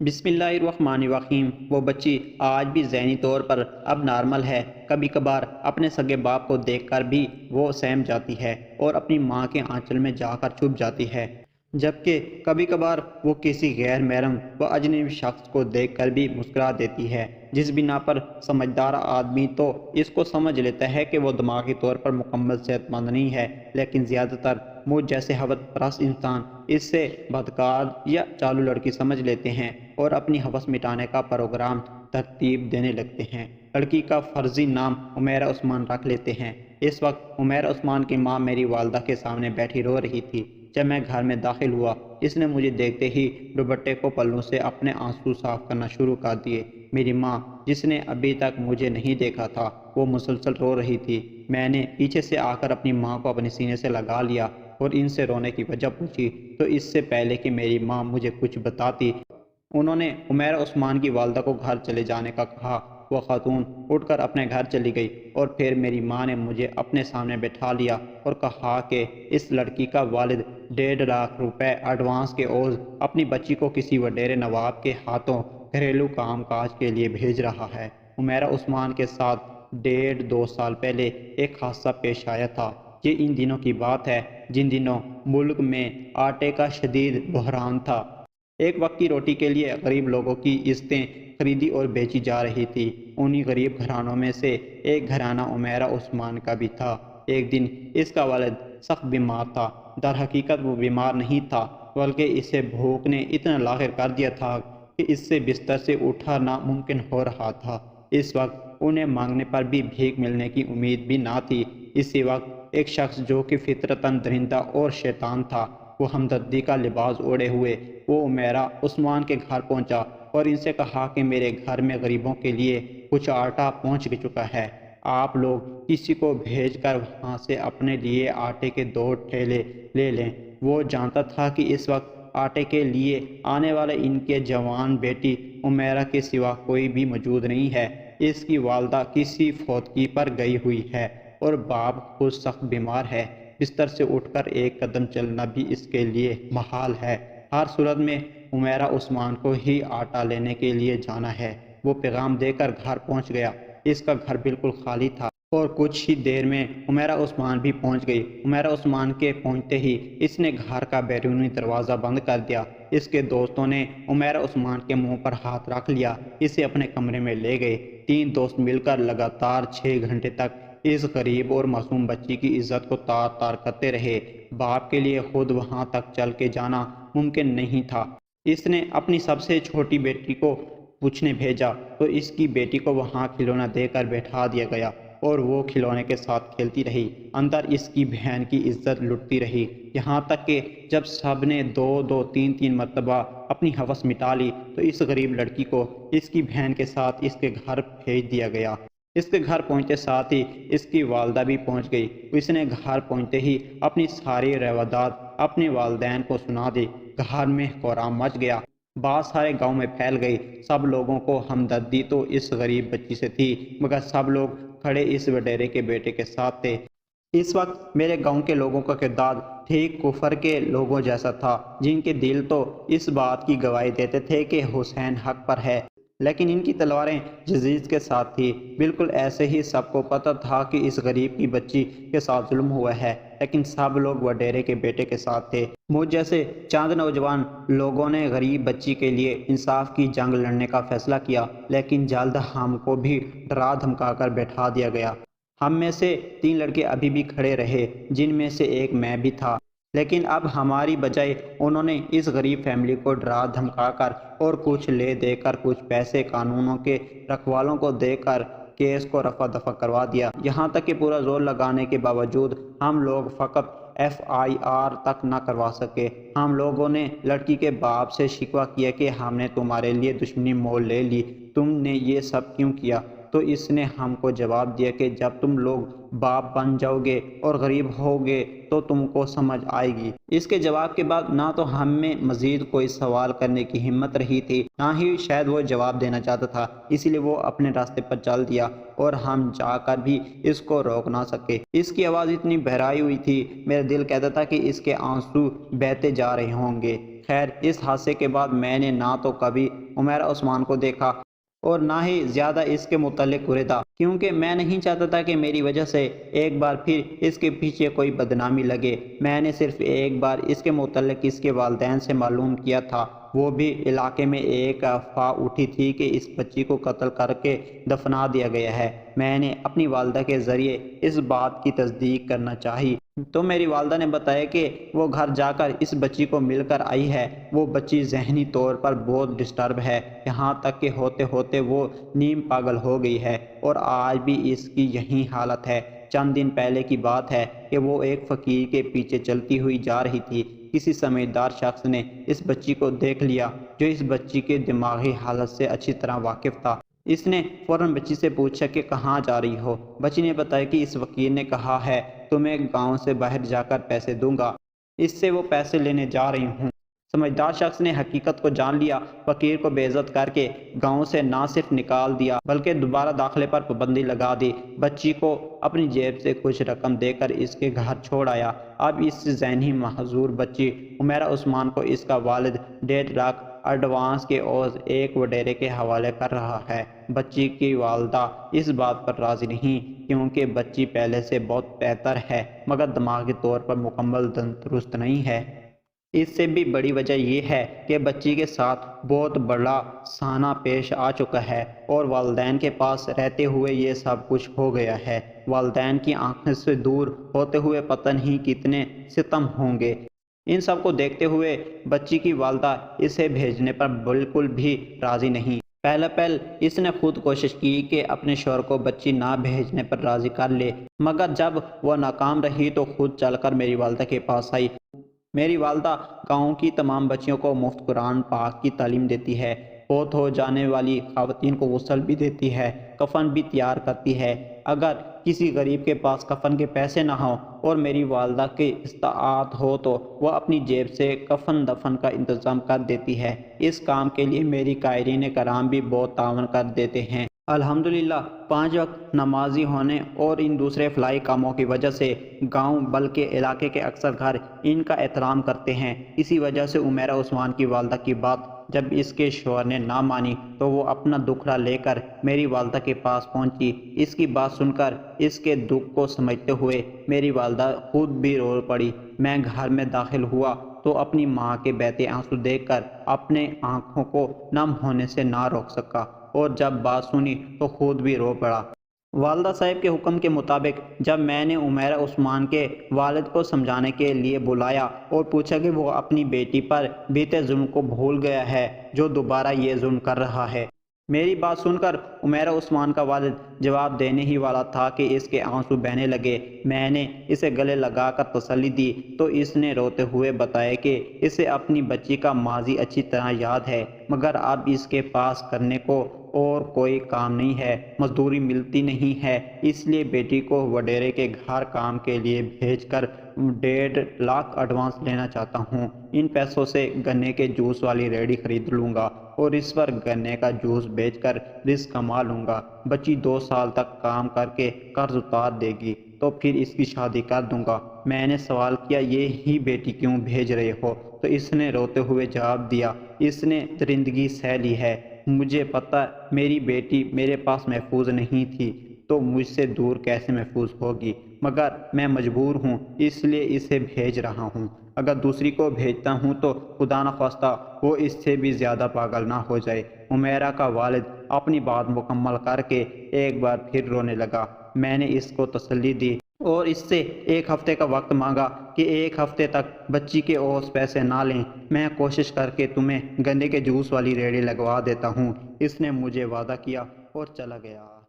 بسم اللہ الرحمن الرحیم۔ وہ بچی آج بھی ذہنی طور پر اب نارمل ہے۔ کبھی کبھار اپنے سگے باپ کو دیکھ کر بھی وہ سہم جاتی ہے اور اپنی ماں کے آنچل میں جا کر چھپ جاتی ہے، جبکہ کبھی کبھار وہ کسی غیر محرم و اجنبی شخص کو دیکھ کر بھی مسکرا دیتی ہے، جس بنا پر سمجھدار آدمی تو اس کو سمجھ لیتا ہے کہ وہ دماغی طور پر مکمل صحت مند نہیں ہے، لیکن زیادہ تر مجھ جیسے حوث پرست انسان اس سے بدکار یا چالو لڑکی سمجھ لیتے ہیں اور اپنی حوث مٹانے کا پروگرام ترتیب دینے لگتے ہیں۔ لڑکی کا فرضی نام عمیرہ عثمان رکھ لیتے ہیں۔ اس وقت عمیرہ عثمان کی ماں میری والدہ کے سامنے بیٹھی رو رہی تھی۔ جب میں گھر میں داخل ہوا، اس نے مجھے دیکھتے ہی دوپٹے کو پلوں سے اپنے آنسو صاف کرنا شروع کر دیے۔ میری ماں، جس نے ابھی تک مجھے نہیں دیکھا تھا، وہ مسلسل رو رہی تھی۔ میں نے پیچھے سے آ کر اپنی ماں کو اپنے سینے سے لگا لیا اور ان سے رونے کی وجہ پوچھی، تو اس سے پہلے کہ میری ماں مجھے کچھ بتاتی، انہوں نے عمیرہ عثمان کی والدہ کو گھر چلے جانے کا کہا۔ وہ خاتون اٹھ کر اپنے گھر چلی گئی اور پھر میری ماں نے مجھے اپنے سامنے بٹھا لیا اور کہا کہ اس لڑکی کا والد 1.5 لاکھ روپے ایڈوانس کے عوض اپنی بچی کو کسی وڈیرے نواب کے ہاتھوں گھریلو کام کاج کے لیے بھیج رہا ہے۔ عمیرہ عثمان کے ساتھ 1.5 2 سال پہلے ایک حادثہ پیش آیا تھا۔ یہ ان دنوں کی بات ہے جن دنوں ملک میں آٹے کا شدید بحران تھا۔ ایک وقت کی روٹی کے لیے غریب لوگوں کی عزتیں خریدی اور بیچی جا رہی تھی۔ انہی غریب گھرانوں میں سے ایک گھرانہ عمیرہ عثمان کا بھی تھا۔ ایک دن اس کا والد سخت بیمار تھا۔ در حقیقت وہ بیمار نہیں تھا، بلکہ اسے بھوک نے اتنا لاغر کر دیا تھا کہ اس سے بستر سے اٹھا ناممکن ہو رہا تھا۔ اس وقت انہیں مانگنے پر بھی بھیک ملنے کی امید بھی نہ تھی۔ اسی وقت ایک شخص جو کہ فطرتاً درندہ اور شیطان تھا، وہ ہمدردی کا لباس اوڑھے ہوئے وہ عمیرہ عثمان کے گھر پہنچا اور ان سے کہا کہ میرے گھر میں غریبوں کے لیے کچھ آٹا پہنچ چکا ہے، آپ لوگ کسی کو بھیج کر وہاں سے اپنے لیے آٹے کے 2 تھیلے لے لیں۔ وہ جانتا تھا کہ اس وقت آٹے کے لیے آنے والے ان کے جوان بیٹی عمیرہ کے سوا کوئی بھی موجود نہیں ہے۔ اس کی والدہ کسی فوتگی پر گئی ہوئی ہے اور باپ خود سخت بیمار ہے۔ بستر سے اٹھ کر ایک قدم چلنا بھی اس کے لیے محال ہے۔ ہر صورت میں عمیرہ عثمان کو ہی آٹا لینے کے لیے جانا ہے۔ وہ پیغام دے کر گھر پہنچ گیا۔ اس کا گھر بالکل خالی تھا اور کچھ ہی دیر میں عمیرہ عثمان بھی پہنچ گئی۔ عمیرہ عثمان کے پہنچتے ہی اس نے گھر کا بیرونی دروازہ بند کر دیا۔ اس کے دوستوں نے عمیرہ عثمان کے منہ پر ہاتھ رکھ لیا، اسے اپنے کمرے میں لے گئے۔ 3 دوست مل کر لگاتار 6 گھنٹے تک اس غریب اور معصوم بچی کی عزت کو تار تار کرتے رہے۔ باپ کے لیے خود وہاں تک چل کے جانا ممکن نہیں تھا۔ اس نے اپنی سب سے چھوٹی بیٹی کو پوچھنے بھیجا تو اس کی بیٹی کو وہاں کھلونا دے کر بیٹھا دیا گیا اور وہ کھلونے کے ساتھ کھیلتی رہی۔ اندر اس کی بہن کی عزت لٹتی رہی، یہاں تک کہ جب سب نے 2 2 3 3 مرتبہ اپنی حوث مٹا لی تو اس غریب لڑکی کو اس کی بہن کے ساتھ اس کے گھر بھیج دیا گیا۔ اس کے گھر پہنچتے ساتھ ہی اس کی والدہ بھی پہنچ گئی۔ اس نے گھر پہنچتے ہی اپنی ساری روادات اپنے والدین کو سنا دی۔ گھر میں کوہرام مچ گیا، بات سارے گاؤں میں پھیل گئی۔ سب لوگوں کو ہمدردی تو اس غریب بچی سے تھی، مگر سب لوگ کھڑے اس وڈیرے کے بیٹے کے ساتھ تھے۔ اس وقت میرے گاؤں کے لوگوں کا کردار ٹھیک کفر کے لوگوں جیسا تھا، جن کے دل تو اس بات کی گواہی دیتے تھے کہ حسین حق پر ہے، لیکن ان کی تلواریں یزید کے ساتھ تھی۔ بالکل ایسے ہی سب کو پتہ تھا کہ اس غریب کی بچی کے ساتھ ظلم ہوا ہے، لیکن سب لوگ وڈیرے کے بیٹے کے ساتھ تھے۔ مجھ جیسے چند نوجوان لوگوں نے غریب بچی کے لیے انصاف کی جنگ لڑنے کا فیصلہ کیا، لیکن جلد ہم کو بھی ڈرا دھمکا کر بیٹھا دیا گیا۔ ہم میں سے 3 لڑکے ابھی بھی کھڑے رہے، جن میں سے ایک میں بھی تھا، لیکن اب ہماری بجائے انہوں نے اس غریب فیملی کو ڈرا دھمکا کر اور کچھ لے دے کر کچھ پیسے قانونوں کے رکھوالوں کو دے کر کیس کو رفع دفع کروا دیا۔ یہاں تک کہ پورا زور لگانے کے باوجود ہم لوگ فقط FIR تک نہ کروا سکے۔ ہم لوگوں نے لڑکی کے باپ سے شکوہ کیا کہ ہم نے تمہارے لیے دشمنی مول لے لی، تم نے یہ سب کیوں کیا؟ تو اس نے ہم کو جواب دیا کہ جب تم لوگ باپ بن جاؤ گے اور غریب ہوگے تو تم کو سمجھ آئے گی۔ اس کے جواب کے بعد نہ تو ہم میں مزید کوئی سوال کرنے کی ہمت رہی تھی، نہ ہی شاید وہ جواب دینا چاہتا تھا، اسی لیے وہ اپنے راستے پر چل دیا اور ہم چاہ کر بھی اس کو روک نہ سکے۔ اس کی آواز اتنی بہرائی ہوئی تھی، میرا دل کہتا تھا کہ اس کے آنسو بہتے جا رہے ہوں گے۔ خیر، اس حادثے کے بعد میں نے نہ تو کبھی عمیرہ عثمان کو دیکھا اور نہ ہی زیادہ اس کے متعلق گریدا، کیونکہ میں نہیں چاہتا تھا کہ میری وجہ سے ایک بار پھر اس کے پیچھے کوئی بدنامی لگے۔ میں نے صرف ایک بار اس کے متعلق اس کے والدین سے معلوم کیا تھا، وہ بھی علاقے میں ایک افواہ اٹھی تھی کہ اس بچی کو قتل کر کے دفنا دیا گیا ہے۔ میں نے اپنی والدہ کے ذریعے اس بات کی تصدیق کرنا چاہی تو میری والدہ نے بتایا کہ وہ گھر جا کر اس بچی کو مل کر آئی ہے۔ وہ بچی ذہنی طور پر بہت ڈسٹرب ہے، یہاں تک کہ ہوتے ہوتے وہ نیم پاگل ہو گئی ہے اور آج بھی اس کی یہی حالت ہے۔ چند دن پہلے کی بات ہے کہ وہ ایک فقیر کے پیچھے چلتی ہوئی جا رہی تھی۔ کسی سمجھدار شخص نے اس بچی کو دیکھ لیا جو اس بچی کے دماغی حالت سے اچھی طرح واقف تھا۔ اس نے فوراً بچی سے پوچھا کہ کہاں جا رہی ہو؟ بچی نے بتایا کہ اس وکیل نے کہا ہے تمہیں گاؤں سے باہر جا کر پیسے دوں گا، اس سے وہ پیسے لینے جا رہی ہوں۔ سمجھدار شخص نے حقیقت کو جان لیا، فقیر کو بے عزت کر کے گاؤں سے نہ صرف نکال دیا بلکہ دوبارہ داخلے پر پابندی لگا دی۔ بچی کو اپنی جیب سے کچھ رقم دے کر اس کے گھر چھوڑ آیا۔ اب اس ذہنی معذور بچی عمیرہ عثمان کو اس کا والد 1.5 لاکھ ایڈوانس کے عوض ایک وڈیرے کے حوالے کر رہا ہے۔ بچی کی والدہ اس بات پر راضی نہیں، کیونکہ بچی پہلے سے بہت بہتر ہے مگر دماغی طور پر مکمل تندرست نہیں ہے۔ اس سے بھی بڑی وجہ یہ ہے کہ بچی کے ساتھ بہت بڑا سانحہ پیش آ چکا ہے اور والدین کے پاس رہتے ہوئے یہ سب کچھ ہو گیا ہے۔ والدین کی آنکھوں سے دور ہوتے ہوئے پتہ نہیں کتنے ستم ہوں گے۔ ان سب کو دیکھتے ہوئے بچی کی والدہ اسے بھیجنے پر بالکل بھی راضی نہیں۔ پہلے اس نے خود کوشش کی کہ اپنے شوہر کو بچی نہ بھیجنے پر راضی کر لے، مگر جب وہ ناکام رہی تو خود چل کر میری والدہ کے پاس آئی۔ میری والدہ گاؤں کی تمام بچیوں کو مفت قرآن پاک کی تعلیم دیتی ہے، فوت ہو جانے والی خواتین کو غسل بھی دیتی ہے، کفن بھی تیار کرتی ہے۔ اگر کسی غریب کے پاس کفن کے پیسے نہ ہوں اور میری والدہ کی استطاعت ہو تو وہ اپنی جیب سے کفن دفن کا انتظام کر دیتی ہے۔ اس کام کے لیے میری قائرین کرام بھی بہت تعاون کر دیتے ہیں۔ الحمدللہ 5 وقت نمازی ہونے اور ان دوسرے فلاحی کاموں کی وجہ سے گاؤں بلکہ علاقے کے اکثر گھر ان کا احترام کرتے ہیں۔ اسی وجہ سے عمیرہ عثمان کی والدہ کی بات جب اس کے شوہر نے نہ مانی تو وہ اپنا دکھڑا لے کر میری والدہ کے پاس پہنچی۔ اس کی بات سن کر اس کے دکھ کو سمجھتے ہوئے میری والدہ خود بھی رو پڑی۔ میں گھر میں داخل ہوا تو اپنی ماں کے بہتے آنسو دیکھ کر اپنے آنکھوں کو نم ہونے سے نہ روک سکا اور جب بات سنی تو خود بھی رو پڑا۔ والدہ صاحب کے حکم کے مطابق جب میں نے عمیرہ عثمان کے والد کو سمجھانے کے لیے بلایا اور پوچھا کہ وہ اپنی بیٹی پر بیتے ظلم کو بھول گیا ہے جو دوبارہ یہ ظلم کر رہا ہے۔ میری بات سن کر عمیرہ عثمان کا والد جواب دینے ہی والا تھا کہ اس کے آنسو بہنے لگے۔ میں نے اسے گلے لگا کر تسلی دی تو اس نے روتے ہوئے بتایا کہ اسے اپنی بچی کا ماضی اچھی طرح یاد ہے مگر اب اس کے پاس کرنے کو اور کوئی کام نہیں ہے، مزدوری ملتی نہیں ہے، اس لیے بیٹی کو وڈیرے کے گھر کام کے لیے بھیج کر 1.5 لاکھ ایڈوانس لینا چاہتا ہوں۔ ان پیسوں سے گنے کے جوس والی ریڑھی خرید لوں گا اور اس پر گنے کا جوس بیچ کر رزق کما لوں گا۔ بچی 2 سال تک کام کر کے قرض اتار دے گی تو پھر اس کی شادی کر دوں گا۔ میں نے سوال کیا یہ ہی بیٹی کیوں بھیج رہے ہو تو اس نے روتے ہوئے جواب دیا اس نے درندگی سہ لی ہے، مجھے پتہ میری بیٹی میرے پاس محفوظ نہیں تھی تو مجھ سے دور کیسے محفوظ ہوگی، مگر میں مجبور ہوں اس لیے اسے بھیج رہا ہوں۔ اگر دوسری کو بھیجتا ہوں تو خدا نخواستہ وہ اس سے بھی زیادہ پاگل نہ ہو جائے۔ عمیرہ کا والد اپنی بات مکمل کر کے ایک بار پھر رونے لگا۔ میں نے اس کو تسلی دی اور اس سے 1 ہفتے کا وقت مانگا کہ 1 ہفتے تک بچی کے عوض پیسے نہ لیں، میں کوشش کر کے تمہیں گنے کے جوس والی ریڑھی لگوا دیتا ہوں۔ اس نے مجھے وعدہ کیا اور چلا گیا۔